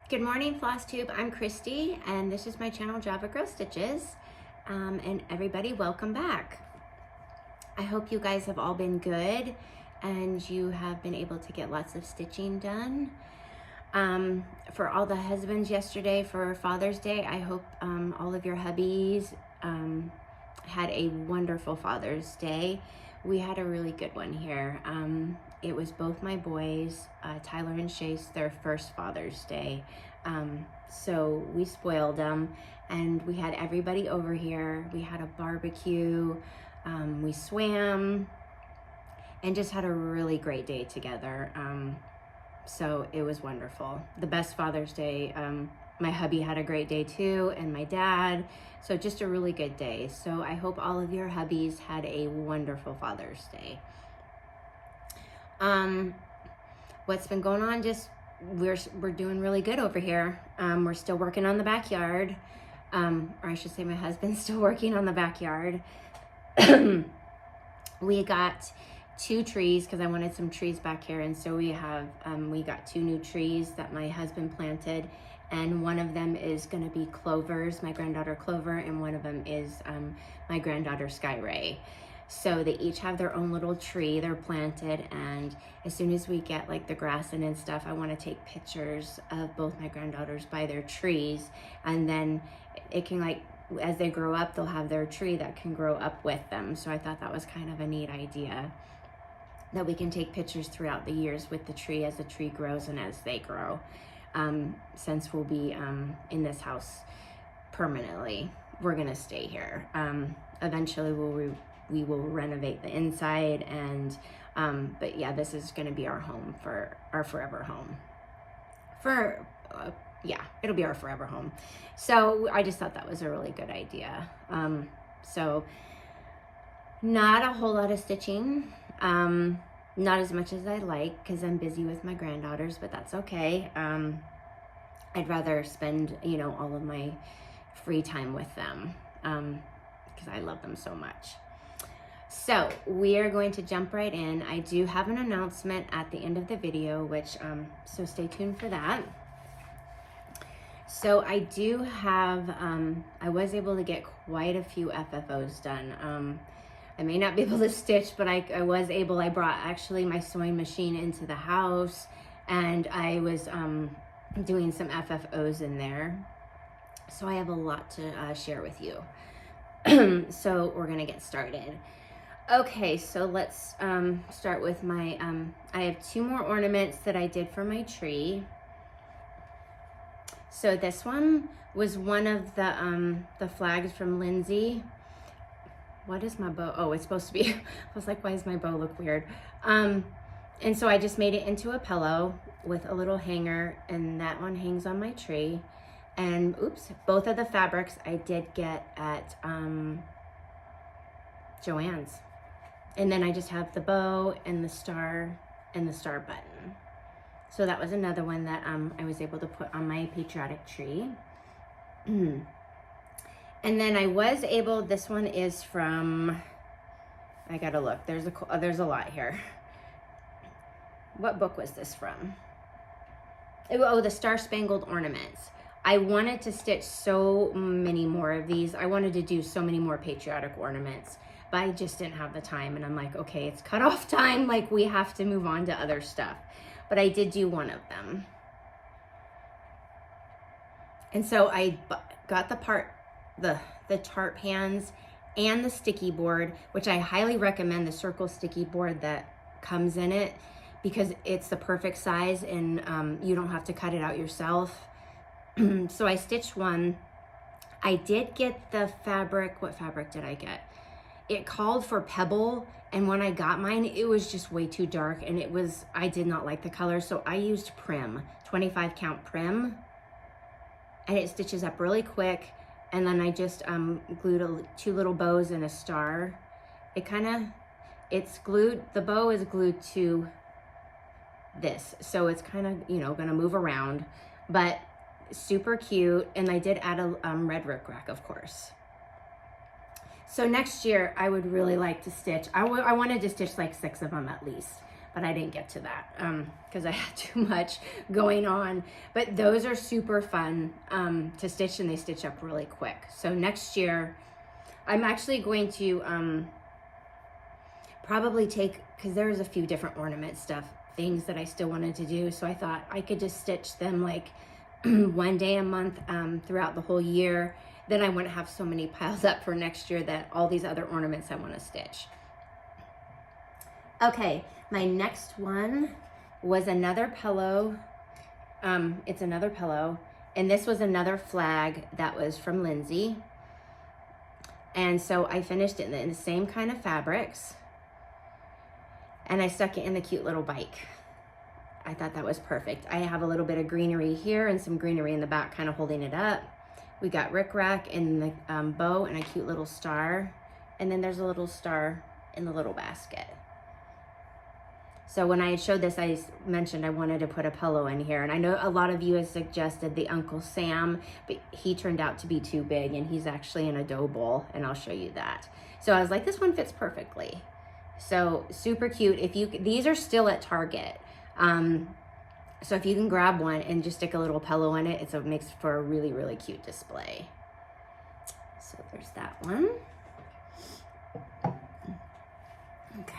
Good morning, Flosstube. I'm Christy, and this is my channel, Javagirlstitches. And everybody, welcome back. I hope you guys have all been good, and you have been able to get lots of stitching done. For all the husbands yesterday for Father's Day, I hope all of your hubbies had a wonderful Father's Day. We had a really good one here. It was both my boys, Tyler and Chase, their first Father's Day. So we spoiled them, and we had everybody over here. We had a barbecue, we swam, and just had a really great day together. So it was wonderful. The best Father's Day. My hubby had a great day too, and my dad. So just a really good day. So I hope all of your hubbies had a wonderful Father's Day. What's been going on? Just we're doing really good over here. We're still working on the backyard. Or I should say my husband's still working on the backyard. We got 2 trees because I wanted some trees back here, and so we have we got 2 new trees that my husband planted, and one of them is going to be Clover's, my granddaughter Clover, and one of them is my granddaughter Sky Ray. So they each have their own little tree. They're planted, and as soon as we get like the grass in and stuff, I want to take pictures of both my granddaughters by their trees, and then it can, like, as they grow up, they'll have their tree that can grow up with them. So I thought that was kind of a neat idea, that we can take pictures throughout the years with the tree as the tree grows and as they grow. Since we'll be in this house permanently, we're gonna stay here. Eventually we will renovate the inside, and but yeah, this is gonna be our home, for our forever home. Yeah, it'll be our forever home. So I just thought that was a really good idea. So not a whole lot of stitching. Not as much as I like, because I'm busy with my granddaughters, but that's okay. I'd rather spend, you know, all of my free time with them, because I love them so much. So we are going to jump right in. I do have an announcement at the end of the video, which, so stay tuned for that. So I do have, I was able to get quite a few FFOs done. I may not be able to stitch, but I was able. I brought actually my sewing machine into the house, and I was doing some FFOs in there. So I have a lot to share with you. So we're gonna get started. Okay, so let's start with my, I have 2 more ornaments that I did for my tree. So this one was one of the flags from Lindsay. What is my bow? Oh, it's supposed to be, I was like, why does my bow look weird? And so I just made it into a pillow with a little hanger, and that one hangs on my tree. And oops, both of the fabrics I did get at Joann's. And then I just have the bow and the star button. So that was another one that I was able to put on my Patriotic tree. And then I was able, this one is from, I gotta look, there's a lot here. What book was this from? Oh, the Star Spangled Ornaments. I wanted to stitch so many more of these. I wanted to do so many more Patriotic ornaments, but I just didn't have the time. And I'm like, okay, it's cutoff time. Like, we have to move on to other stuff. But I did do one of them. And so I got the tarp hands and the sticky board, which I highly recommend the circle sticky board that comes in it, because it's the perfect size, and you don't have to cut it out yourself. So I stitched one. I did get the fabric. What fabric did I get? It called for Pebble, and when I got mine, it was just way too dark, and I did not like the color, so I used Prim, 25 count Prim, and it stitches up really quick. And then I just glued 2 little bows and a star. It's glued, the bow is glued to this, so it's kind of, you know, gonna move around, but super cute. And I did add a red rickrack, of course. So next year I would really like to stitch, I wanted to stitch like 6 of them at least, but I didn't get to that because I had too much going on. But those are super fun to stitch, and they stitch up really quick. So next year, I'm actually going to probably take, because there's a few different ornament things that I still wanted to do. So I thought I could just stitch them like one day a month throughout the whole year. Then I wouldn't have so many piles up for next year that all these other ornaments I want to stitch. Okay, my next one was another pillow. It's another pillow, and this was another flag that was from Lindsay. And so I finished it in the same kind of fabrics, and I stuck it in the cute little bike. I thought that was perfect. I have a little bit of greenery here and some greenery in the back kind of holding it up. We got rickrack in the bow and a cute little star. And then there's a little star in the little basket. So when I showed this, I mentioned I wanted to put a pillow in here. And I know a lot of you have suggested the Uncle Sam, but he turned out to be too big, and he's actually in a dough bowl, and I'll show you that. So I was like, this one fits perfectly. So super cute. These are still at Target. So if you can grab one and just stick a little pillow in it, it makes for a really, really cute display. So there's that one. Okay.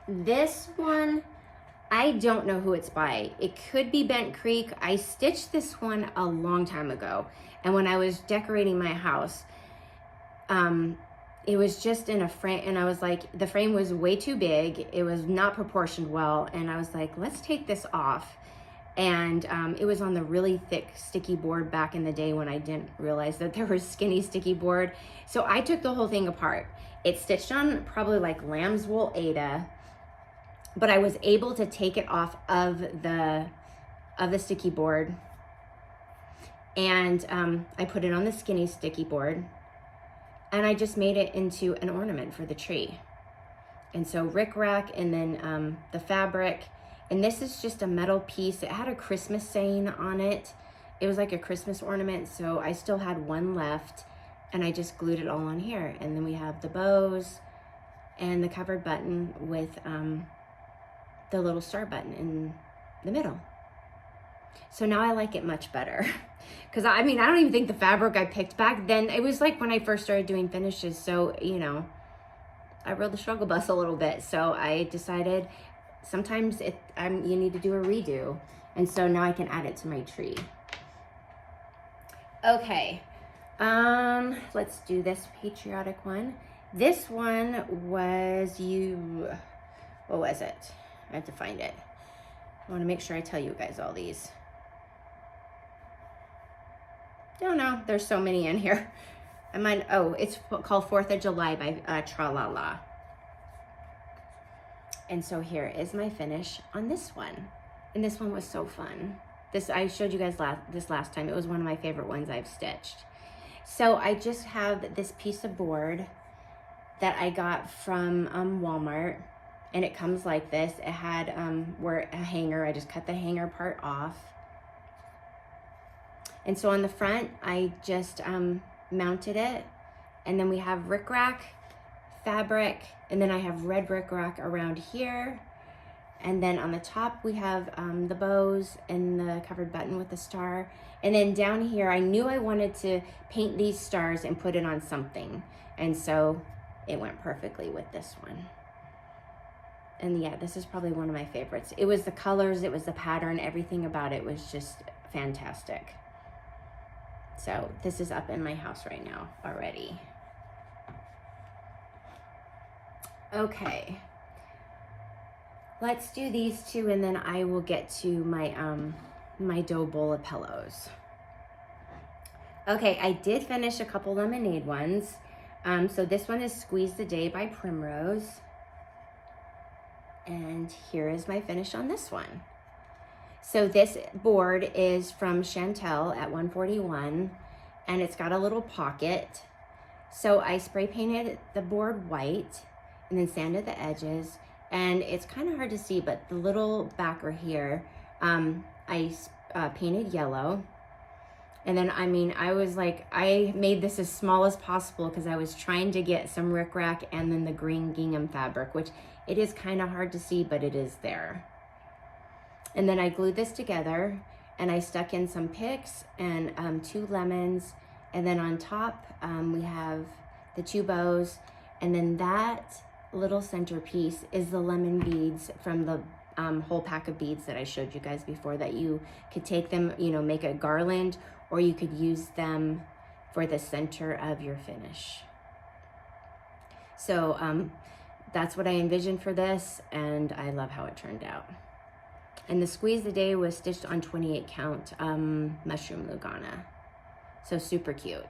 This one, I don't know who it's by. It could be Bent Creek. I stitched this one a long time ago. And when I was decorating my house, it was just in a frame, and I was like, the frame was way too big. It was not proportioned well. And I was like, let's take this off. And it was on the really thick sticky board back in the day when I didn't realize that there was skinny sticky board. So I took the whole thing apart. It's stitched on probably like lamb's wool Aida, but I was able to take it off of the sticky board. And I put it on the skinny sticky board. And I just made it into an ornament for the tree. And so rickrack, and then the fabric. And this is just a metal piece. It had a Christmas saying on it. It was like a Christmas ornament, so I still had one left. And I just glued it all on here. And then we have the bows and the covered button with the little star button in the middle. So now I like it much better. Because I mean, I don't even think the fabric I picked back then, it was like when I first started doing finishes. So, you know, I rode the struggle bus a little bit. So I decided sometimes you need to do a redo. And so now I can add it to my tree. Okay, let's do this patriotic one. This one was what was it? I have to find it. I want to make sure I tell you guys all these. No, there's so many in here. It's called 4th of July by Tra-La-La. And so here is my finish on this one. And this one was so fun. I showed you guys this last time. It was one of my favorite ones I've stitched. So I just have this piece of board that I got from Walmart. And it comes like this. It had a hanger. I just cut the hanger part off. And so on the front, I just mounted it. And then we have rickrack, fabric, and then I have red rickrack around here. And then on the top, we have the bows and the covered button with the star. And then down here, I knew I wanted to paint these stars and put it on something. And so it went perfectly with this one. And yeah, this is probably one of my favorites. It was the colors, it was the pattern, everything about it was just fantastic. So this is up in my house right now already. Okay, let's do these two, and then I will get to my my dough bowl of pillows. Okay, I did finish a couple lemonade ones. So this one is Squeeze the Day by Primrose. And here is my finish on this one. So this board is from Chantelle at 141, and it's got a little pocket. So I spray painted the board white and then sanded the edges. And it's kind of hard to see, but the little backer here, I painted yellow. And then, I mean, I made this as small as possible because I was trying to get some rickrack and then the green gingham fabric, which It is kind of hard to see, but it is there. And then I glued this together, and I stuck in some picks and 2 lemons. And then on top, we have the 2 bows. And then that little centerpiece is the lemon beads from the whole pack of beads that I showed you guys before, that you could take them, you know, make a garland, or you could use them for the center of your finish. So that's what I envisioned for this, and I love how it turned out. And the squeeze the day was stitched on 28 count mushroom Lugana. So super cute.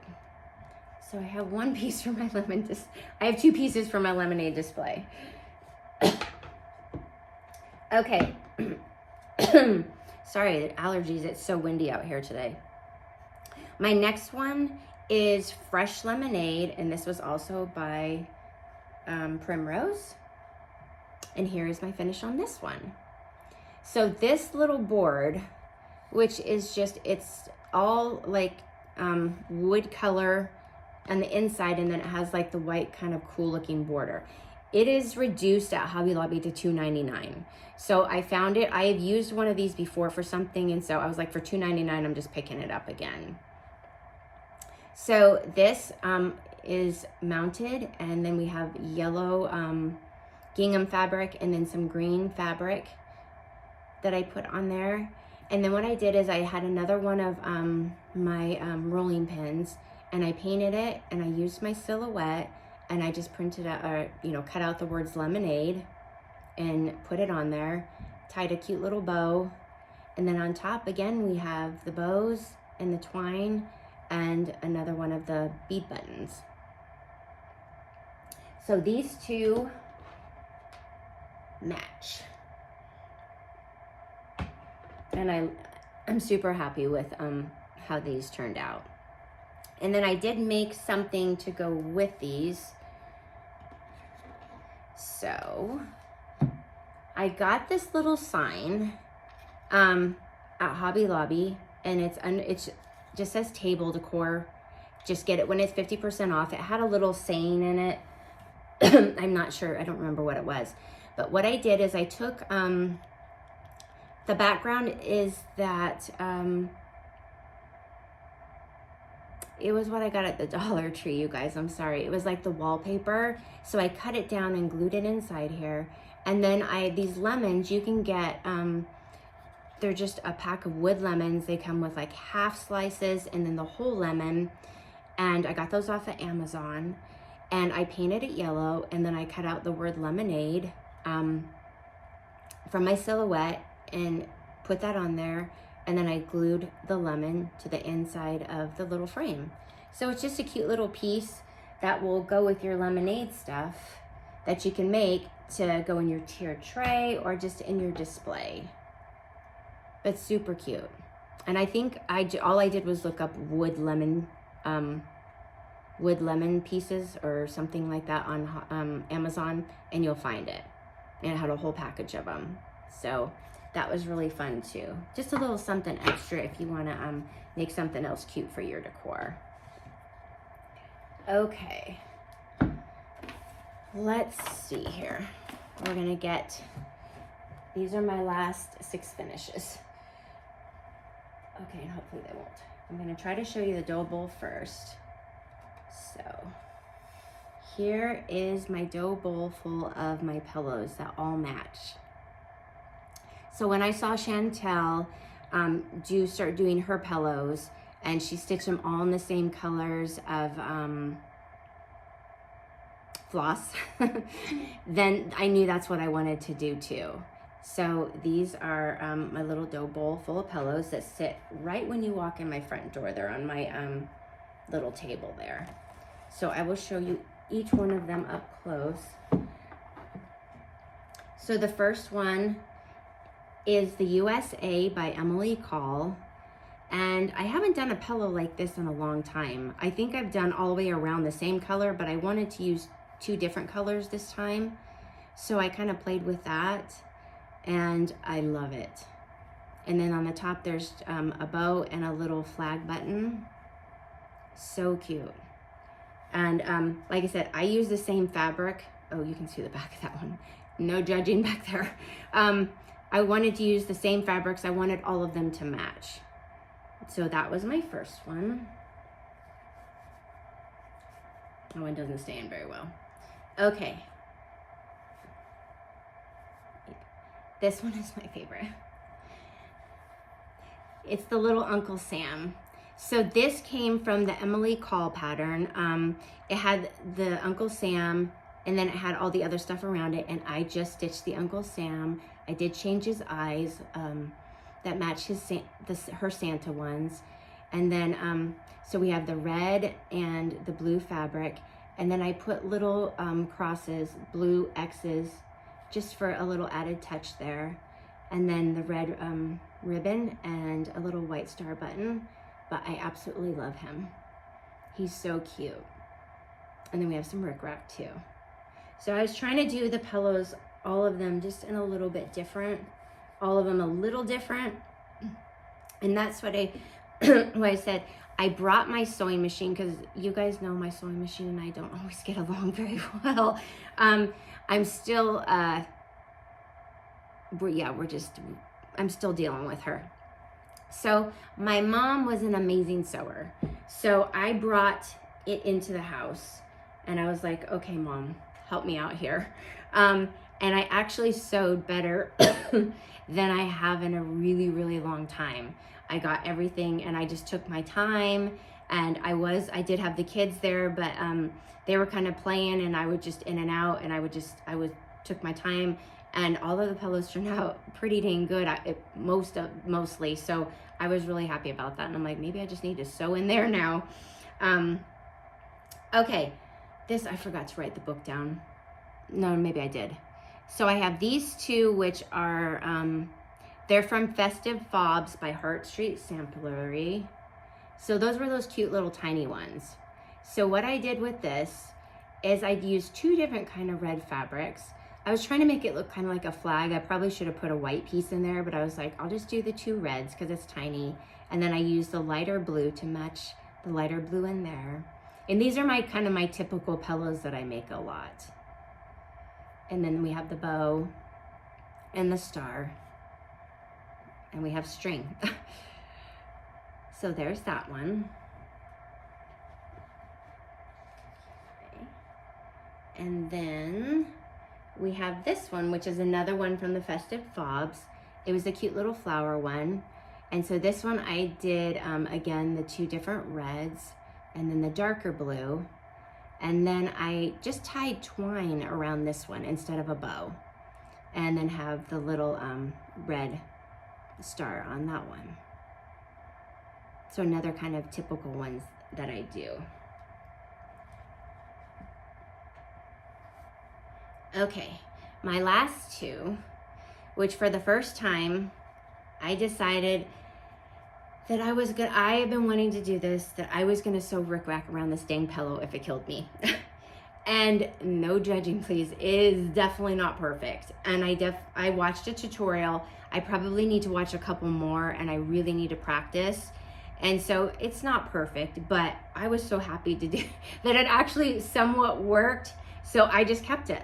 So I have 1 piece for my I have 2 pieces for my lemonade display. Okay. Sorry, allergies. It's so windy out here today. My next one is Fresh Lemonade, and this was also by Primrose. And here is my finish on this one. So this little board, which is just, it's all like wood color on the inside, and then it has like the white kind of cool looking border. It is reduced at Hobby Lobby to $2.99. So I found it. I have used one of these before for something, and so I was like, for $2.99, I'm just picking it up again. So this is mounted, and then we have yellow gingham fabric and then some green fabric that I put on there. And then what I did is I had another one of my rolling pins, and I painted it, and I used my silhouette, and I just printed out, or you know, cut out the words lemonade and put it on there, tied a cute little bow. And then on top again, we have the bows and the twine and another one of the bead buttons. So these 2 match. And I'm super happy with how these turned out. And then I did make something to go with these. So I got this little sign at Hobby Lobby, and it's just says table decor. Just get it when it's 50% off. It had a little saying in it. I'm not sure, I don't remember what it was. But what I did is I took, the background is that, it was what I got at the Dollar Tree, you guys, I'm sorry. It was like the wallpaper. So I cut it down and glued it inside here. And then these lemons, you can get, they're just a pack of wood lemons. They come with like half slices and then the whole lemon. And I got those off of Amazon. And I painted it yellow, and then I cut out the word lemonade from my silhouette and put that on there. And then I glued the lemon to the inside of the little frame. So it's just a cute little piece that will go with your lemonade stuff that you can make to go in your tiered tray or just in your display. But super cute. And I think all I did was look up wood lemon pieces or something like that on Amazon, and you'll find it. And it had a whole package of them. So that was really fun too. Just a little something extra if you want to make something else cute for your decor. Okay, let's see here. We're gonna get, these are my last 6 finishes. Okay, and hopefully they won't. I'm gonna try to show you the dough bowl first. So here is my dough bowl full of my pillows that all match. So when I saw Chantelle start doing her pillows, and she stitched them all in the same colors of floss, then I knew that's what I wanted to do too. So these are my little dough bowl full of pillows that sit right when you walk in my front door. They're on my little table there. So I will show you each one of them up close. So the first one is the USA by Emily Call. And I haven't done a pillow like this in a long time. I think I've done all the way around the same color, but I wanted to use 2 different colors this time. So I kind of played with that, and I love it. And then on the top, there's a bow and a little flag button. So cute. And like I said, I use the same fabric. Oh, you can see the back of that one. no judging back there. I wanted to use the same fabrics. I wanted all of them to match. So that was my first one. That one doesn't stay in very well. Okay. This one is my favorite. It's the little Uncle Sam. So this came from the Emily Call pattern. It had the Uncle Sam, and then it had all the other stuff around it, and I just stitched the Uncle Sam. I did change his eyes that match her Santa ones. And then, so we have the red and the blue fabric, and then I put little crosses, blue X's, just for a little added touch there. And then the red ribbon and a little white star button, but I absolutely love him. He's so cute. And then we have some rickrack too. So I was trying to do the pillows, all of them just in a little bit different, all of them a little different. And that's what what I said. I brought my sewing machine because you guys know my sewing machine and I don't always get along very well. I'm still, I'm still dealing with her. So my mom was an amazing sewer. So I brought it into the house and I was like, okay, Mom, help me out here. And I actually sewed better than I have in a really, really long time. I got everything and I just took my time, and I did have the kids there, but they were kind of playing and I would just in and out, and I took my time, and all of the pillows turned out pretty dang good, mostly. So I was really happy about that. And I'm like, maybe I just need to sew in there now. Okay, this, I forgot to write the book down. No, maybe I did. So I have these two, which are, they're from Festive Fobs by Hart Street Samplery. So those were those cute little tiny ones. So what I did with this is I used two different kind of red fabrics. I was trying to make it look kind of like a flag. I probably should have put a white piece in there, but I was like, I'll just do the two reds because it's tiny. And then I used the lighter blue to match the lighter blue in there. And these are my kind of my typical pillows that I make a lot. And then we have the bow and the star. And we have string. So there's that one. Okay. And then we have this one, which is another one from the Festive Fobs. It was a cute little flower one. And so this one I did, again, the two different reds and then the darker blue. And then I just tied twine around this one instead of a bow. And then have the little red star on that one. So another kind of typical ones that I do. Okay, my last two, which for the first time, I decided that I have been wanting to do this, that I was gonna sew rickrack around this dang pillow if it killed me. And no judging, please, it is definitely not perfect. And I watched a tutorial. I probably need to watch a couple more, and I really need to practice. And so it's not perfect, but I was so happy to do that it actually somewhat worked. So I just kept it.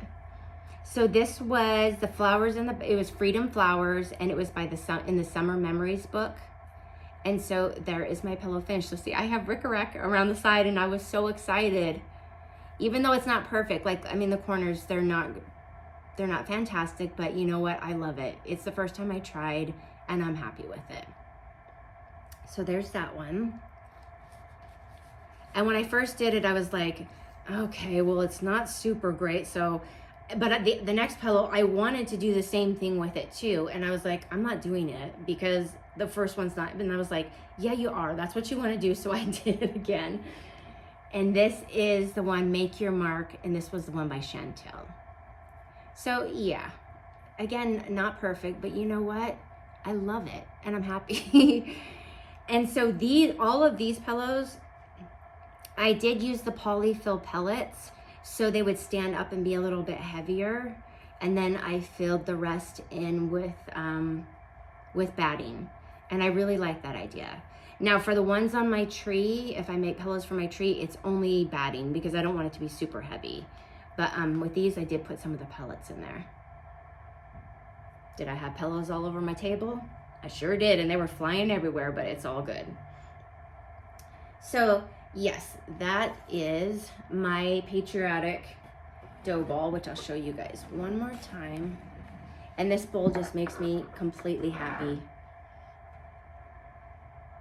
So this was the flowers it was Freedom Flowers, and it was by in the Summer Memories book. And so there is my pillow finish. So see, I have rickrack around the side, and I was so excited. Even though it's not perfect, like, I mean, the corners, they're not fantastic, but you know what? I love it. It's the first time I tried, and I'm happy with it. So there's that one. And when I first did it, I was like, okay, well, it's not super great. So, but the next pillow, I wanted to do the same thing with it too. And I was like, I'm not doing it because the first one's not. And I was like, yeah, you are. That's what you want to do. So I did it again. And this is the one, Make Your Mark. And this was the one by Chantelle. So yeah, again, not perfect, but you know what? I love it and I'm happy. And so all of these pillows, I did use the polyfill pellets so they would stand up and be a little bit heavier. And then I filled the rest in with batting. And I really like that idea. Now for the ones on my tree, if I make pillows for my tree, it's only batting because I don't want it to be super heavy. But with these, I did put some of the pellets in there. Did I have pillows all over my table? I sure did, and they were flying everywhere, but it's all good. So yes, that is my Patriotic dough ball, which I'll show you guys one more time. And this bowl just makes me completely happy.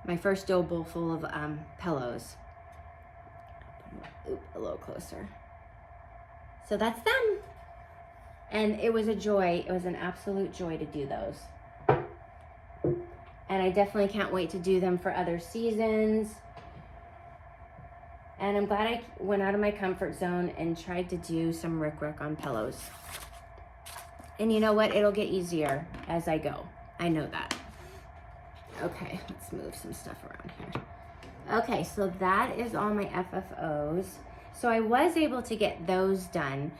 My first dough bowl full of pillows. Oop, a little closer. So that's them. And it was a joy. It was an absolute joy to do those. And I definitely can't wait to do them for other seasons. And I'm glad I went out of my comfort zone and tried to do some rickrack on pillows. And you know what? It'll get easier as I go. I know that. Okay, let's move some stuff around here. Okay, so that is all my FFOs. So I was able to get those done.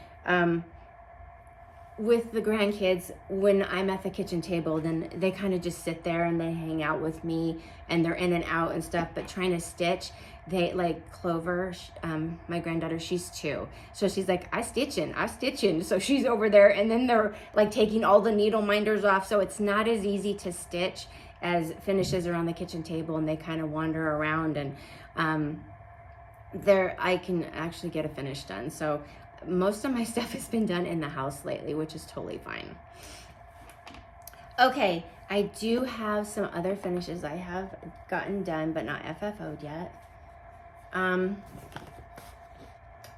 With the grandkids, when I'm at the kitchen table, then they kind of just sit there and they hang out with me and they're in and out and stuff, but trying to stitch, they like Clover, my granddaughter, she's 2. So she's like, I'm stitching. So she's over there and then they're like taking all the needle minders off. So it's not as easy to stitch as finishes are on the kitchen table and they kind of wander around and I can actually get a finish done. So most of my stuff has been done in the house lately, which is totally fine. Okay, I do have some other finishes I have gotten done, but not FFO'd yet.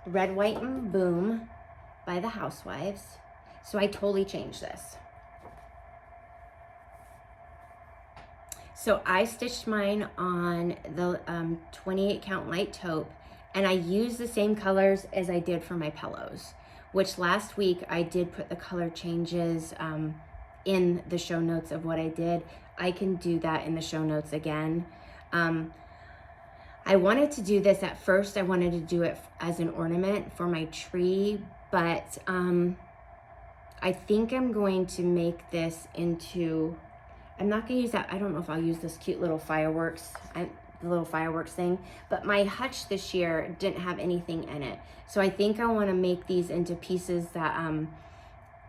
Red, White, and Boom by the Housewives. So I totally changed this. So I stitched mine on the 28 count light taupe, and I used the same colors as I did for my pillows, which last week I did put the color changes in the show notes of what I did. I can do that in the show notes again. I wanted to do this at first. I wanted to do it as an ornament for my tree, but I think I'm going to make this into, I'm not gonna use that, I don't know if I'll use this cute little fireworks, the little fireworks thing, but my hutch this year didn't have anything in it. So I think I wanna make these into pieces that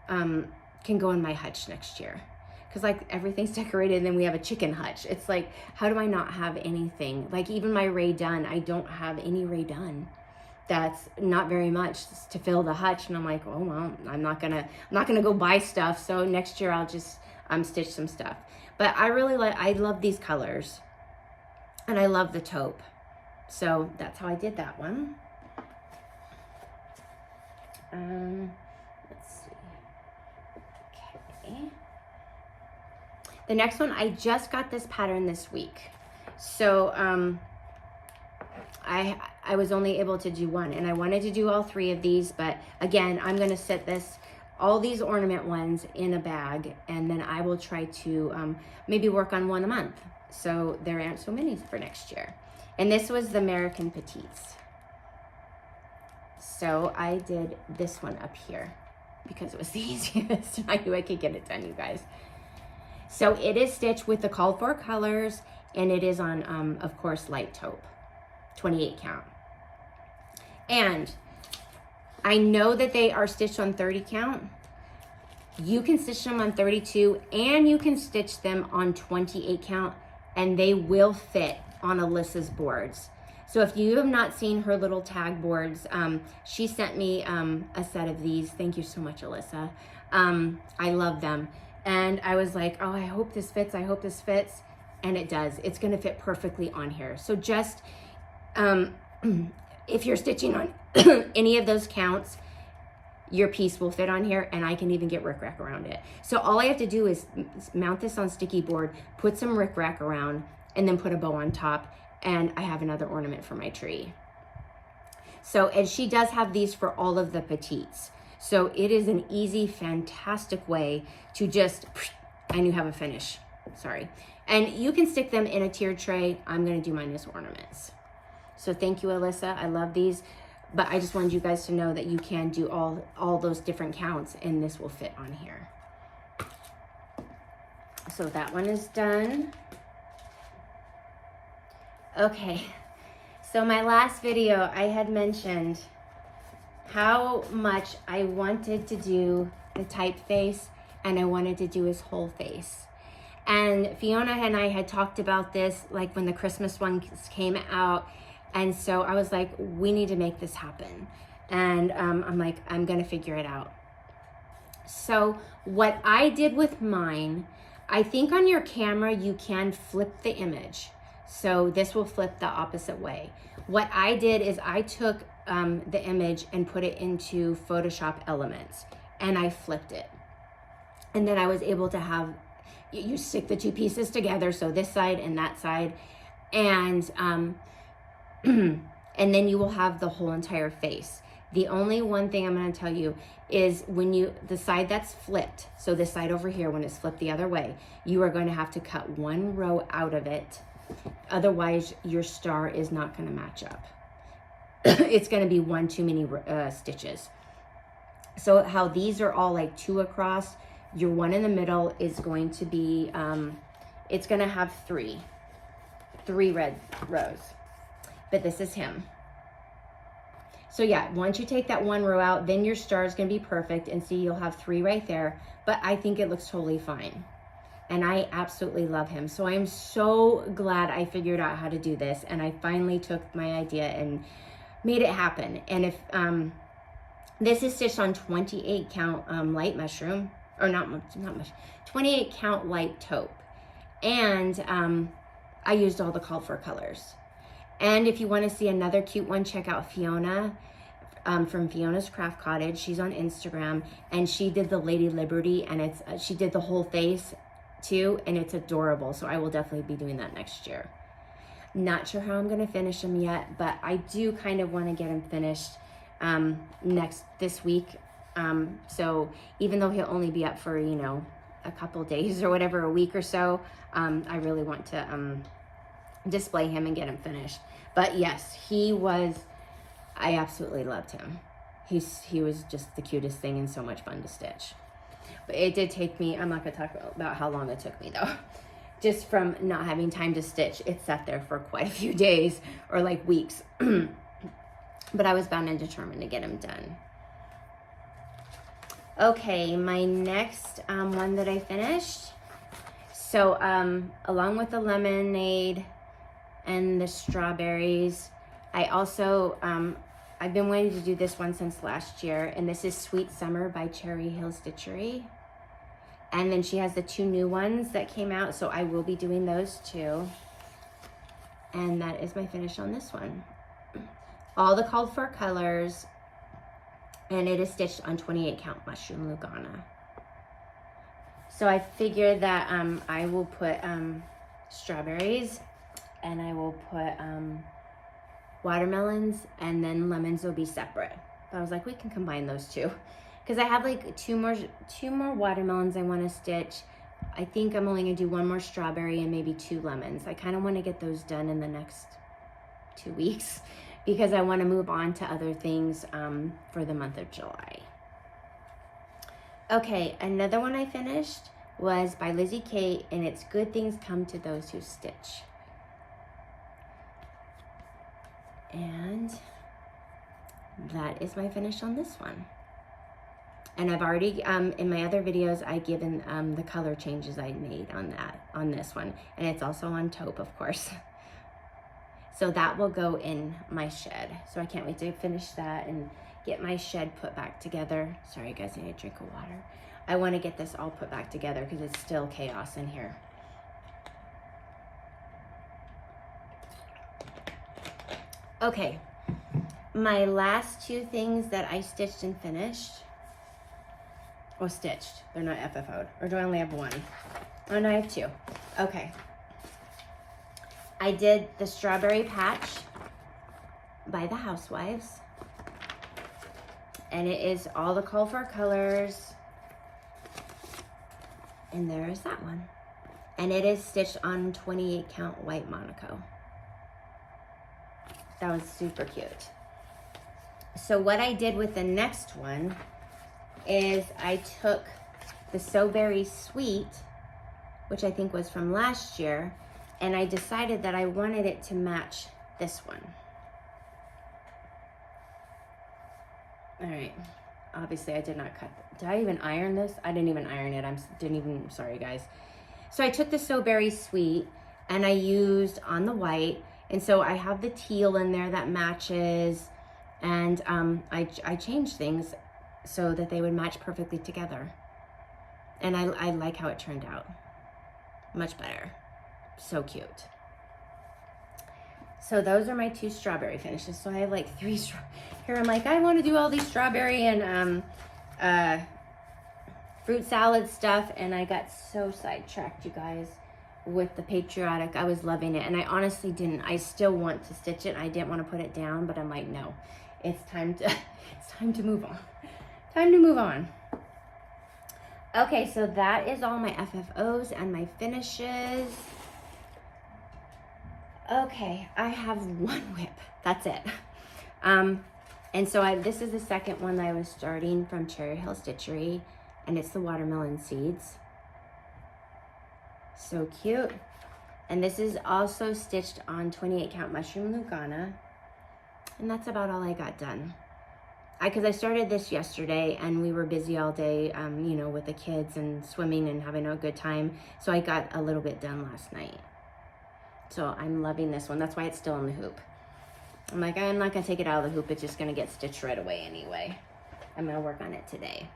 can go in my hutch next year. Cause like everything's decorated and then we have a chicken hutch. It's like, how do I not have anything? Like even my Ray Dunn, I don't have any Ray Dunn. That's not very much to fill the hutch. And I'm like, oh, well, I'm not gonna go buy stuff. So next year I'll just stitch some stuff. But I love these colors and I love the taupe. So that's how I did that one. Let's see. Okay. The next one, I just got this pattern this week. So I was only able to do one and I wanted to do all 3 of these, but again, I'm gonna set all these ornament ones in a bag and then I will try to maybe work on one a month. So there aren't so many for next year. And this was the American Petites. So I did this one up here because it was the easiest. I knew I could get it done, you guys. So it is stitched with the called for colors and it is on, of course, light taupe, 28 count. And I know that they are stitched on 30 count. You can stitch them on 32 and you can stitch them on 28 count and they will fit on Alyssa's boards. So if you have not seen her little tag boards, she sent me a set of these. Thank you so much, Alyssa. I love them. And I was like, oh, I hope this fits. I hope this fits. And it does. It's going to fit perfectly on here. So just if you're stitching on any of those counts, your piece will fit on here and I can even get rickrack around it. So all I have to do is mount this on sticky board, put some rickrack around, and then put a bow on top, and I have another ornament for my tree. So, and she does have these for all of the petites. So it is an easy, fantastic way to just, and you have a finish, sorry. And you can stick them in a tiered tray. I'm gonna do mine as ornaments. So thank you, Alyssa, I love these. But I just wanted you guys to know that you can do all those different counts and this will fit on here. So that one is done. Okay, so my last video, I had mentioned how much I wanted to do the typeface and I wanted to do his whole face. And Fiona and I had talked about this like when the Christmas ones came out, and so I was like, we need to make this happen. And I'm like, I'm gonna figure it out. So what I did with mine, I think on your camera you can flip the image. So this will flip the opposite way. What I did is I took the image and put it into Photoshop Elements, and I flipped it. And then I was able to have, you stick the two pieces together, so this side and that side, and and then you will have the whole entire face. The only one thing I'm going to tell you is when the side that's flipped, so this side over here, when it's flipped the other way, you are going to have to cut one row out of it. Otherwise, your star is not going to match up. It's going to be one too many stitches. So how these are all like 2 across, your one in the middle is going to be, it's going to have three red rows. But this is him. So yeah, once you take that one row out, then your star is going to be perfect, and see, you'll have 3 right there. But I think it looks totally fine, and I absolutely love him. So I'm so glad I figured out how to do this, and I finally took my idea and made it happen. And if this is stitched on 28 count light mushroom, or not much, 28 count light taupe, and I used all the called for colors. And if you want to see another cute one, check out Fiona from Fiona's Craft Cottage. She's on Instagram, and she did the Lady Liberty, and it's she did the whole face too, and it's adorable. So I will definitely be doing that next year. Not sure how I'm going to finish him yet, but I do kind of want to get him finished this week. So even though he'll only be up for, you know, a couple days or whatever, a week or so, I really want to display him and get him finished. But yes, I absolutely loved him. He was just the cutest thing and so much fun to stitch. But it did take me, I'm not going to talk about how long it took me though. Just from not having time to stitch, it sat there for quite a few days or like weeks. But I was bound and determined to get him done. Okay, my next one that I finished. So along with the lemonade and the strawberries, I also, I've been wanting to do this one since last year, and this is Sweet Summer by Cherry Hill Stitchery. And then she has the 2 new ones that came out, so I will be doing those too. And that is my finish on this one. All the called for colors, and it is stitched on 28 count mushroom Lugana. So I figured that I will put strawberries, and I will put watermelons, and then lemons will be separate. But I was like, we can combine those two, because I have like two more watermelons I want to stitch. I think I'm only gonna do 1 more strawberry and maybe 2 lemons. I kind of want to get those done in the next 2 weeks, because I want to move on to other things for the month of July. Okay, another one I finished was by Lizzie Kate, and it's Good Things Come to Those Who Stitch. And that is my finish on this one. And I've already, in my other videos, I've given the color changes I made on this one. And it's also on taupe, of course. So that will go in my shed. So I can't wait to finish that and get my shed put back together. Sorry guys, I need a drink of water. I want to get this all put back together because it's still chaos in here. Okay, my last 2 things that I stitched and finished, or stitched, they're not FFO'd, or do I only have 1? Oh no, I have 2. Okay. I did the Strawberry Patch by the Housewives, and it is all the call for colors, and there is that one. And it is stitched on 28 count white Monaco. That was super cute. So what I did with the next one is I took the So Very Sweet, which I think was from last year, and I decided that I wanted it to match this one. All right, obviously I did not cut. Did I even iron this? I didn't even iron it. Sorry guys. So I took the So Berry Sweet and I used on the white. And so I have the teal in there that matches. And I changed things so that they would match perfectly together. And I like how it turned out. Much better. So cute. So those are my 2 strawberry finishes. So I have like 3 here. I'm like, I want to do all these strawberry and fruit salad stuff. And I got so sidetracked, you guys, with the Patriotic. I was loving it. And I honestly didn't. I still want to stitch it. I didn't want to put it down, but I'm like, no, it's time to move on. Time to move on. Okay, so that is all my FFOs and my finishes. Okay, I have 1 whip. That's it. And so this is the second one that I was starting from Cherry Hill Stitchery, and it's the watermelon seeds. So cute. And this is also stitched on 28 count mushroom Lugana. And that's about all I got done. Because I started this yesterday and we were busy all day, you know, with the kids and swimming and having a good time. So I got a little bit done last night. So I'm loving this one. That's why it's still in the hoop. I'm like, I'm not gonna take it out of the hoop. It's just gonna get stitched right away anyway. I'm gonna work on it today.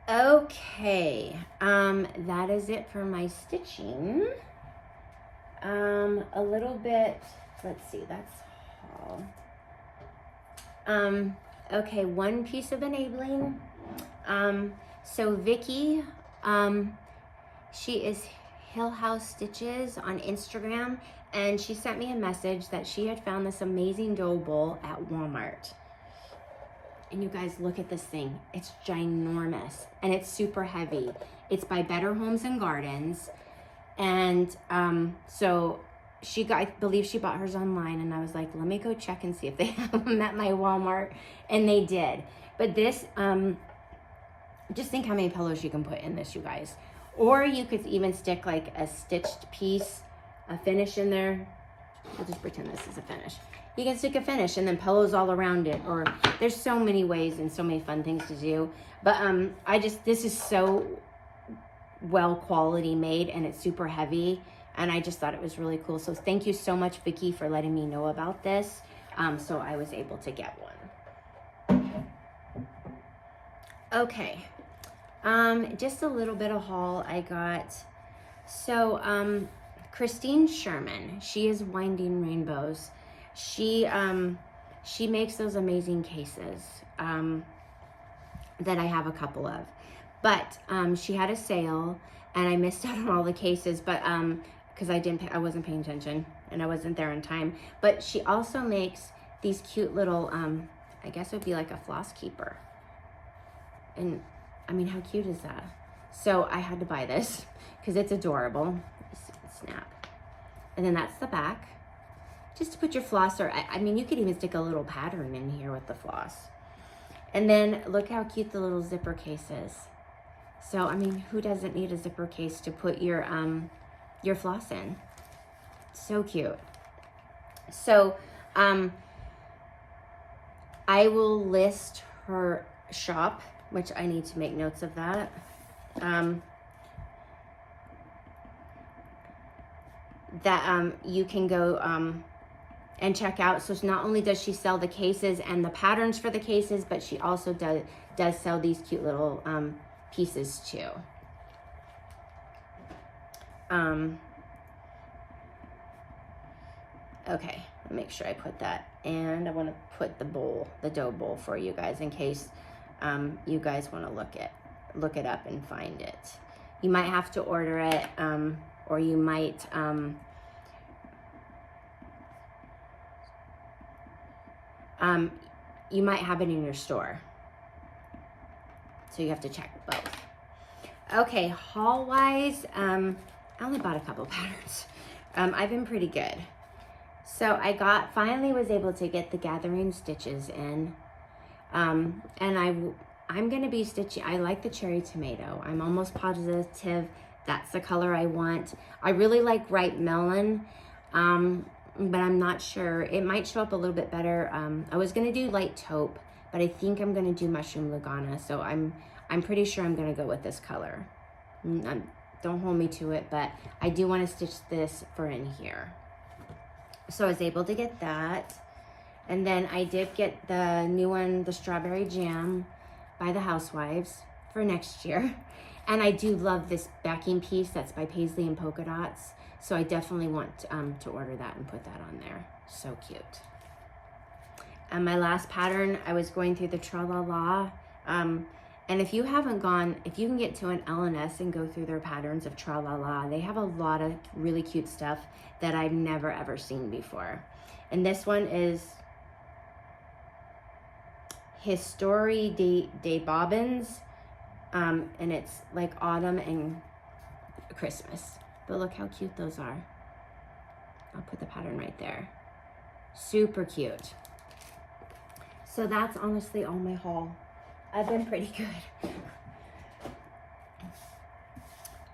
Okay, that is it for my stitching. A little bit, let's see, that's all. Okay, 1 piece of enabling. So Vicky, she is Hill House Stitches on Instagram, and she sent me a message that she had found this amazing dough bowl at Walmart. And you guys, look at this thing. It's ginormous and it's super heavy. It's by Better Homes and Gardens. And so I believe she bought hers online, and I was like, let me go check and see if they have them at my Walmart. And they did. But this, just think how many pillows you can put in this, you guys. Or you could even stick like a stitched piece, a finish in there. We'll just pretend this is a finish. You can stick a finish and then pillows all around it. Or there's so many ways and so many fun things to do. But this is so well quality made, and it's super heavy. And I just thought it was really cool. So thank you so much, Vicky, for letting me know about this. So I was able to get one. Okay. Just a little bit of haul I got. So, Christine Sherman, she is Winding Rainbows. She makes those amazing cases, that I have a couple of. But, she had a sale, and I missed out on all the cases, but, because I wasn't paying attention and I wasn't there in time. But she also makes these cute little, I guess it would be like a floss keeper. And I mean, how cute is that? So I had to buy this because it's adorable. Snap. And then that's the back. Just to put your floss, or I mean, you could even stick a little pattern in here with the floss. And then look how cute the little zipper case is. So, I mean, who doesn't need a zipper case to put your floss in? So cute. So, I will list her shop, which I need to make notes of that. You can go and check out. So not only does she sell the cases and the patterns for the cases, but she also does sell these cute little pieces too. Okay, make sure I put that. And I want to put the dough bowl for you guys in case you guys want to look it up and find it. You might have to order it, or you might you might have it in your store. So you have to check both. Okay, haul wise, I only bought a couple patterns. I've been pretty good. So I finally was able to get the gathering stitches in. And I'm gonna be stitching, I like the cherry tomato. I'm almost positive that's the color I want. I really like ripe melon, but I'm not sure. It might show up a little bit better. I was gonna do light taupe, but but I think I'm gonna do Mushroom Lugana, so I'm pretty sure I'm gonna go with this color. Don't hold me to it, but I do want to stitch this for in here. So I was able to get that. And then I did get the new one, the Strawberry Jam by the Housewives for next year. And I do love this backing piece that's by Paisley and Polka Dots. So I definitely want to order that and put that on there. So cute. And my last pattern, I was going through the Tra-La-La. And if you haven't gone, if you can get to an L&S and go through their patterns of Tra-La-La, they have a lot of really cute stuff that I've never ever seen before. And this one is History de Bobbins, and it's like autumn and Christmas. But look how cute those are. I'll put the pattern right there. Super cute. So that's honestly all my haul. I've been pretty good.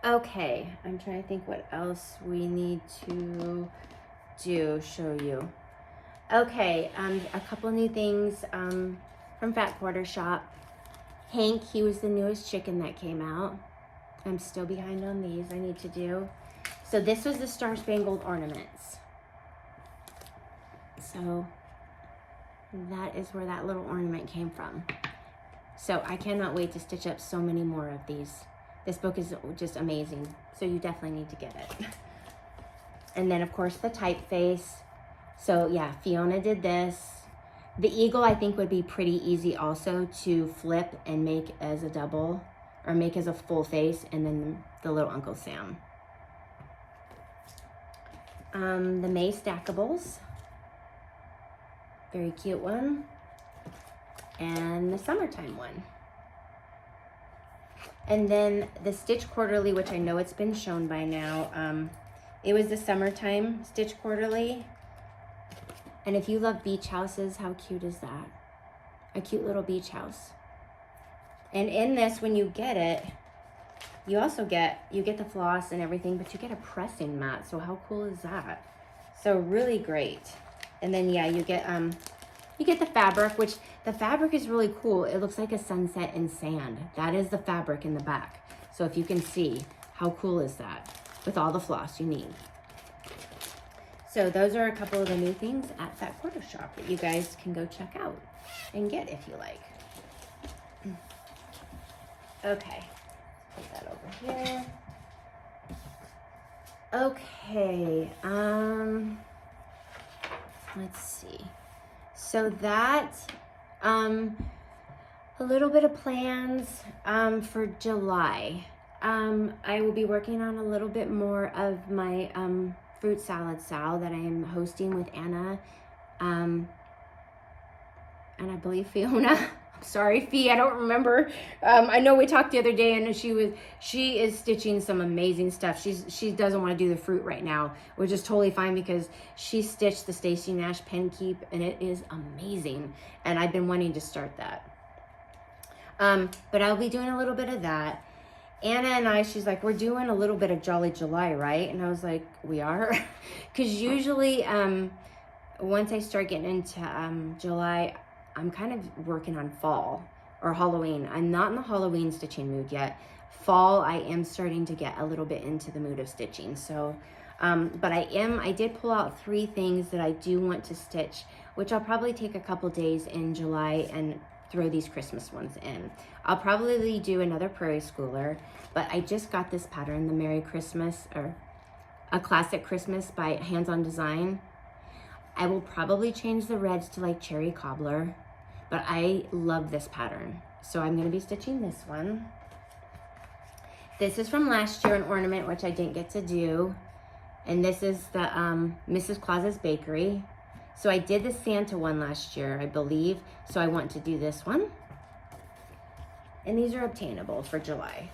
Okay, I'm trying to think what else we need to show you. Okay, a couple new things from Fat Quarter Shop. Hank, he was the newest chicken that came out. I'm still behind on these I need to do. So this was the Star Spangled Ornaments. So that is where that little ornament came from. So I cannot wait to stitch up so many more of these. This book is just amazing. So you definitely need to get it. And then of course the typeface. So yeah, Fiona did this. The eagle I think would be pretty easy also to flip and make as a double or make as a full face, and then the little Uncle Sam. The May Stackables. Very cute one. And the summertime one. And then the Stitch Quarterly, which I know it's been shown by now. It was the summertime Stitch Quarterly. And if you love beach houses, how cute is that? A cute little beach house. And in this, when you get it, you also get the floss and everything, but you get a pressing mat. So how cool is that? So really great. And then yeah, you get the fabric, which the fabric is really cool. It looks like a sunset in sand. That is the fabric in the back. So if you can see, how cool is that? With all the floss you need. So those are a couple of the new things at Fat Quarter Shop that you guys can go check out and get if you like. Okay, put that over here. Okay, let's see. So that, a little bit of plans for July. I will be working on a little bit more of my fruit salad sal that I am hosting with Anna and I believe Fiona. Sorry, Fee, I don't remember. I know we talked the other day and she is stitching some amazing stuff. She doesn't want to do the fruit right now, which is totally fine because she stitched the Stacy Nash pen keep and it is amazing. And I've been wanting to start that. But I'll be doing a little bit of that. Anna and I, she's like, we're doing a little bit of Jolly July, right? And I was like, we are? Because usually once I start getting into July, I'm kind of working on fall or Halloween. I'm not in the Halloween stitching mood yet. Fall, I am starting to get a little bit into the mood of stitching. So, but I did pull out 3 things that I do want to stitch, which I'll probably take a couple days in July and throw these Christmas ones in. I'll probably do another Prairie Schooler, but I just got this pattern, the Merry Christmas, or a Classic Christmas by Hands On Design. I will probably change the reds to like Cherry Cobbler, but I love this pattern. So I'm gonna be stitching this one. This is from last year, an ornament, which I didn't get to do. And this is the Mrs. Claus's Bakery. So I did the Santa one last year, I believe. So I want to do this one. And these are obtainable for July.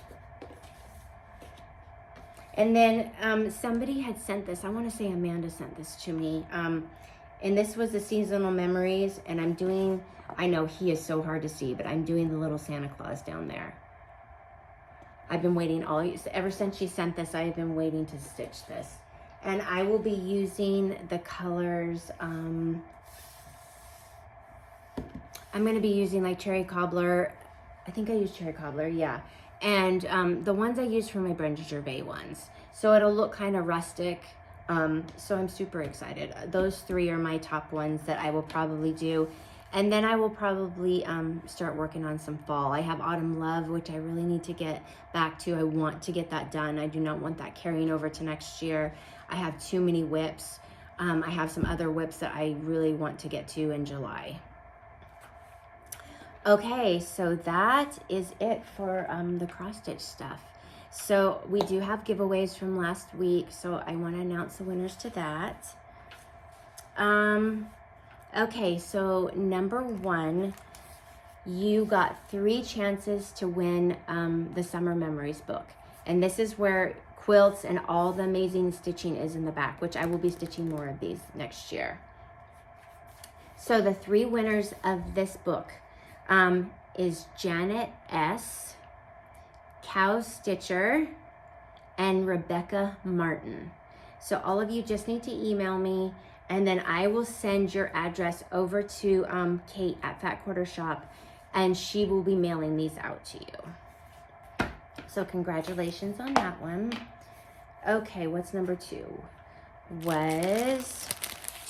And then somebody had sent this. I want to say Amanda sent this to me. And this was the Seasonal Memories. And I'm doing, I know he is so hard to see, but I'm doing the little Santa Claus down there. I've been waiting ever since she sent this, I've been waiting to stitch this. And I will be using the colors, I I'm going to be using like cherry cobbler. I think I use cherry cobbler, yeah. And the ones I use for my Brenda Gervais ones. So it'll look kind of rustic. So I'm super excited. Those three are my top ones that I will probably do. And then I will probably start working on some fall. I have Autumn Love, which I really need to get back to. I want to get that done. I do not want that carrying over to next year. I have too many whips. I have some other whips that I really want to get to in July. Okay, so that is it for the cross stitch stuff. So we do have giveaways from last week, so I want to announce the winners to that. Okay, so number 1, you got 3 chances to win the Summer Memories book. And this is where quilts and all the amazing stitching is in the back, which I will be stitching more of these next year. So the 3 winners of this book is Janet S., Cow Stitcher, and Rebecca Martin. So all of you just need to email me, and then I will send your address over to Kate at Fat Quarter Shop, and she will be mailing these out to you. So congratulations on that one. Okay, what's number 2? Was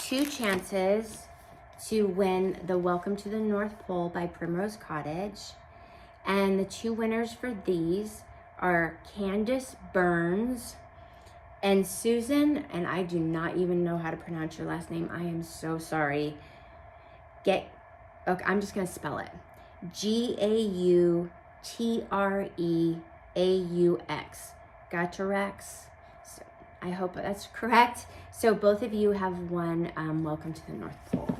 2 chances to win the Welcome to the North Pole by Primrose Cottage. And the 2 winners for these are Candace Burns and Susan, and I do not even know how to pronounce your last name. I am so sorry. Okay, I'm just gonna spell it. Gautreux. Gautreux. So I hope that's correct. So both of you have won Welcome to the North Pole.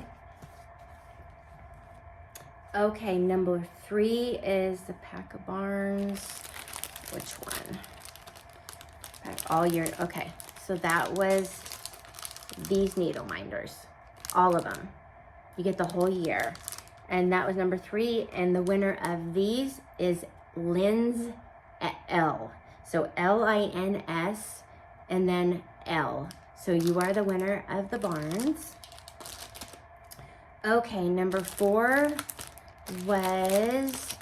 Okay, number 3 is the Pack of Barns. Which one? All year. Okay, so that was these needle minders. All of them. You get the whole year. And that was number 3. And the winner of these is Lynn's L. So Lins and then L. So you are the winner of the Barns. Okay, number 4 was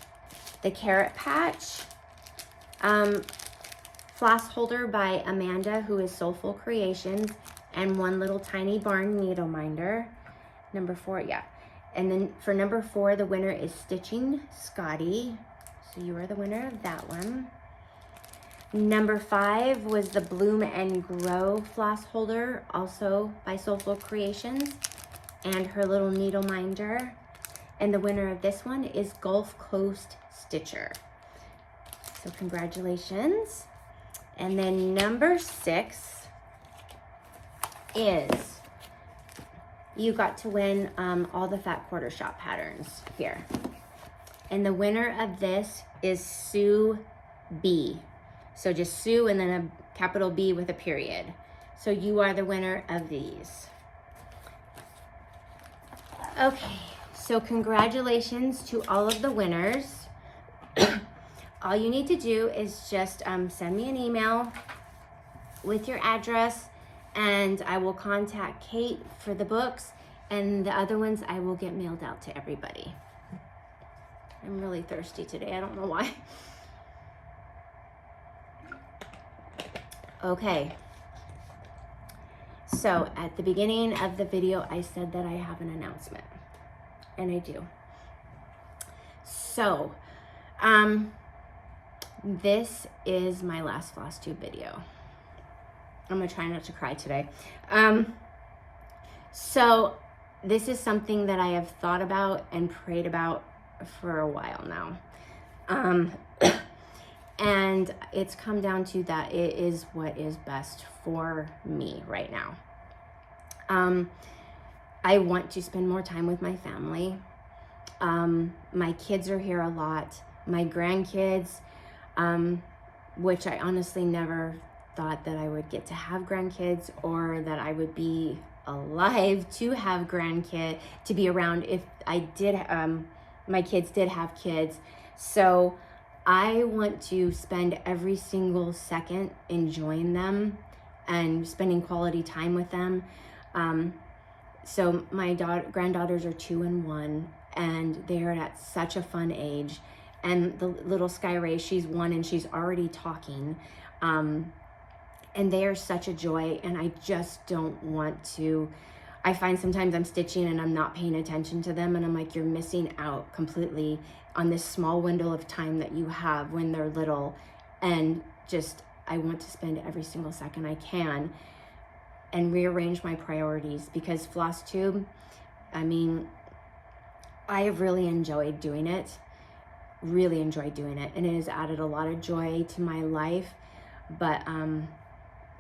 the Carrot Patch floss holder by Amanda, who is Soulful Creations, and One Little Tiny Barn needle minder. Number 4, yeah. And then for number 4, the winner is Stitching Scotty. So you are the winner of that one. Number 5 was the Bloom and Grow floss holder, also by Soulful Creations, and her little needle minder. And the winner of this one is Gulf Coast Stitcher. So congratulations. And then number 6 is you got to win all the Fat Quarter Shop patterns here. And the winner of this is Sue B. So just Sue and then a capital B with a period. So you are the winner of these. Okay. So congratulations to all of the winners. All you need to do is just send me an email with your address, and I will contact Kate for the books, and the other ones I will get mailed out to everybody. I'm really thirsty today. I don't know why. Okay. So at the beginning of the video, I said that I have an announcement. And I do. So, this is my last Flosstube video. I'm gonna try not to cry today. So this is something that I have thought about and prayed about for a while now. And it's come down to that it is what is best for me right now. I want to spend more time with my family. My kids are here a lot. My grandkids, which I honestly never thought that I would get to have grandkids or that I would be alive to have grandkids, to be around if I did, my kids did have kids. So I want to spend every single second enjoying them and spending quality time with them. So my granddaughters are 2 and 1, and they are at such a fun age. And the little Sky Ray, she's 1 and she's already talking. And they are such a joy, and I just don't want to. I find sometimes I'm stitching and I'm not paying attention to them, and I'm like, you're missing out completely on this small window of time that you have when they're little. And just, I want to spend every single second I can and rearrange my priorities, because Flosstube, I mean, I have really enjoyed doing it, and it has added a lot of joy to my life. But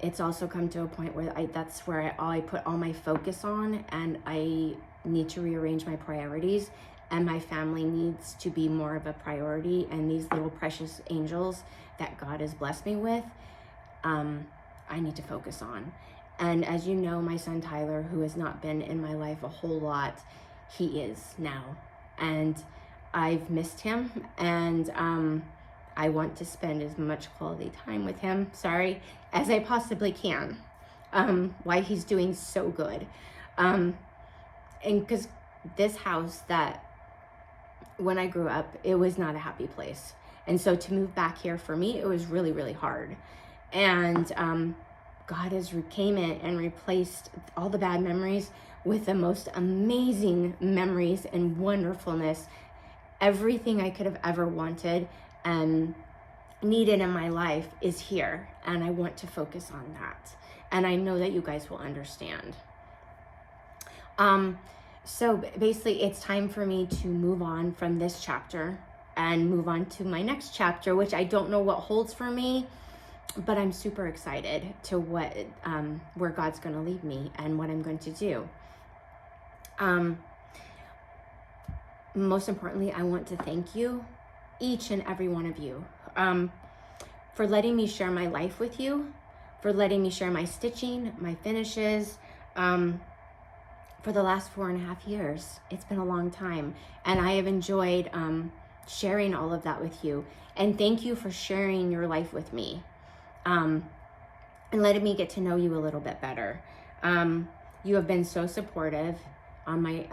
it's also come to a point where that's where I put all my focus on, and I need to rearrange my priorities, and my family needs to be more of a priority, and these little precious angels that God has blessed me with, I need to focus on. And as you know, my son Tyler, who has not been in my life a whole lot, he is now. And I've missed him, and I want to spend as much quality time with him, as I possibly can, while he's doing so good. And because this house, that when I grew up, it was not a happy place. And so to move back here for me, it was really, really hard. And God came in and replaced all the bad memories with the most amazing memories and wonderfulness. Everything I could have ever wanted and needed in my life is here, and I want to focus on that. And I know that you guys will understand. So basically, it's time for me to move on from this chapter and move on to my next chapter, which I don't know what holds for me, but I'm super excited to where God's going to lead me and what I'm going to do. Most importantly, I want to thank you, each and every one of you, for letting me share my life with you, for letting me share my stitching, my finishes, for the last 4.5 years. It's been a long time, and I have enjoyed sharing all of that with you. And thank you for sharing your life with me, and letting me get to know you a little bit better. You have been so supportive on my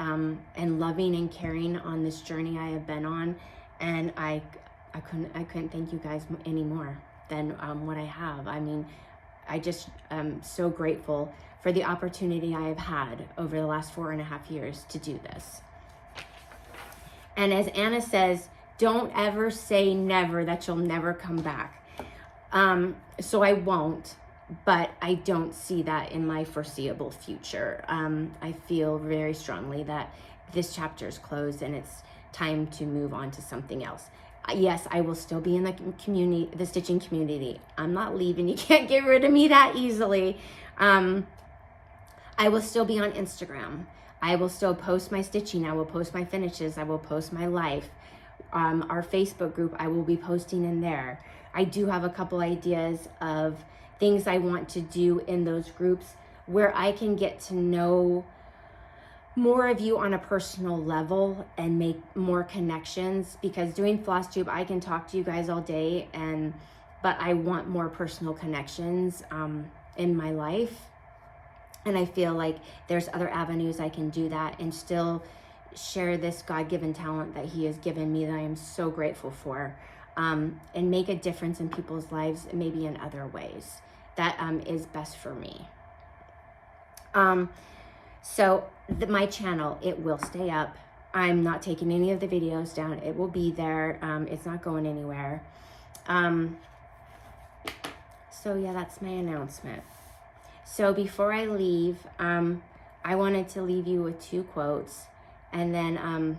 and loving and caring on this journey I have been on, and I couldn't thank you guys any more than what I have. I mean, I just am so grateful for the opportunity I have had over the last 4.5 years to do this. And as Anna says, don't ever say never, that you'll never come back. So I won't, but I don't see that in my foreseeable future. I feel very strongly that this chapter is closed and it's time to move on to something else. Yes, I will still be in the community, the stitching community. I'm not leaving. You can't get rid of me that easily. I will still be on Instagram. I will still post my stitching. I will post my finishes. I will post my life. Our Facebook group, I will be posting in there. I do have a couple ideas of things I want to do in those groups where I can get to know more of you on a personal level and make more connections, because doing Flosstube, I can talk to you guys all day, but I want more personal connections in my life. And I feel like there's other avenues I can do that and still share this God-given talent that He has given me that I am so grateful for, and make a difference in people's lives, maybe in other ways. That is best for me. So my channel, it will stay up. I'm not taking any of the videos down. It will be there. It's not going anywhere. So yeah, that's my announcement. So before I leave, I wanted to leave you with 2 quotes and then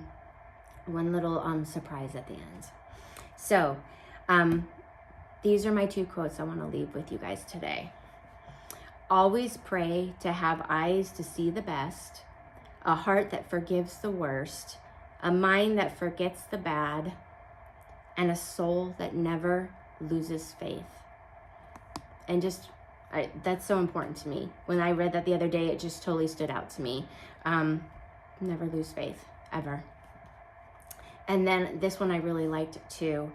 one little surprise at the end. So these are my 2 quotes I want to leave with you guys today. Always pray to have eyes to see the best, a heart that forgives the worst, a mind that forgets the bad, and a soul that never loses faith. And that's so important to me. When I read that the other day, it just totally stood out to me. Never lose faith, ever. And then this one I really liked too.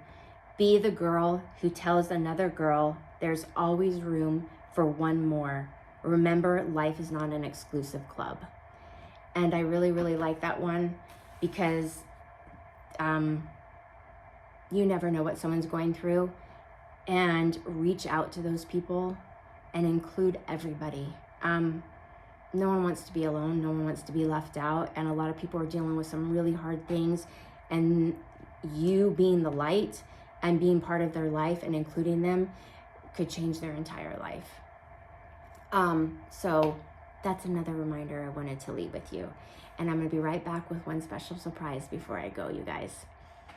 Be the girl who tells another girl there's always room for one more. Remember, life is not an exclusive club. And I really, really like that one because you never know what someone's going through, and reach out to those people and include everybody. No one wants to be alone. No one wants to be left out. And a lot of people are dealing with some really hard things, and you being the light and being part of their life and including them could change their entire life. So that's another reminder I wanted to leave with you. And I'm gonna be right back with one special surprise before I go, you guys.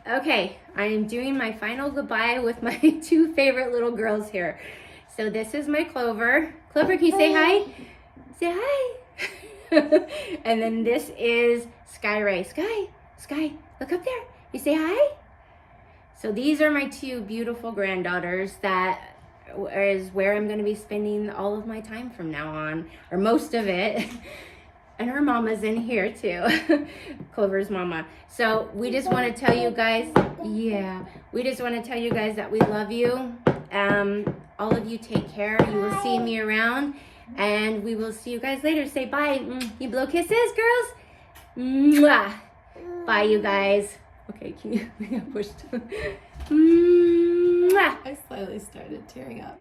Okay, I am doing my final goodbye with my two favorite little girls here. So this is my Clover. Clover, can you say hi? Say hi. And then this is Sky Ray. Sky, look up there. You say hi? So these are my two beautiful granddaughters that is where I'm going to be spending all of my time from now on, or most of it. And her mama's in here too, Clover's mama. So we just want to tell you guys, we just want to tell you guys that we love you. All of you take care. You will see me around, and we will see you guys later. Say bye. You blow kisses, girls. Mwah. Bye, you guys. Okay, can you? I got pushed. Mwah. I slightly started tearing up.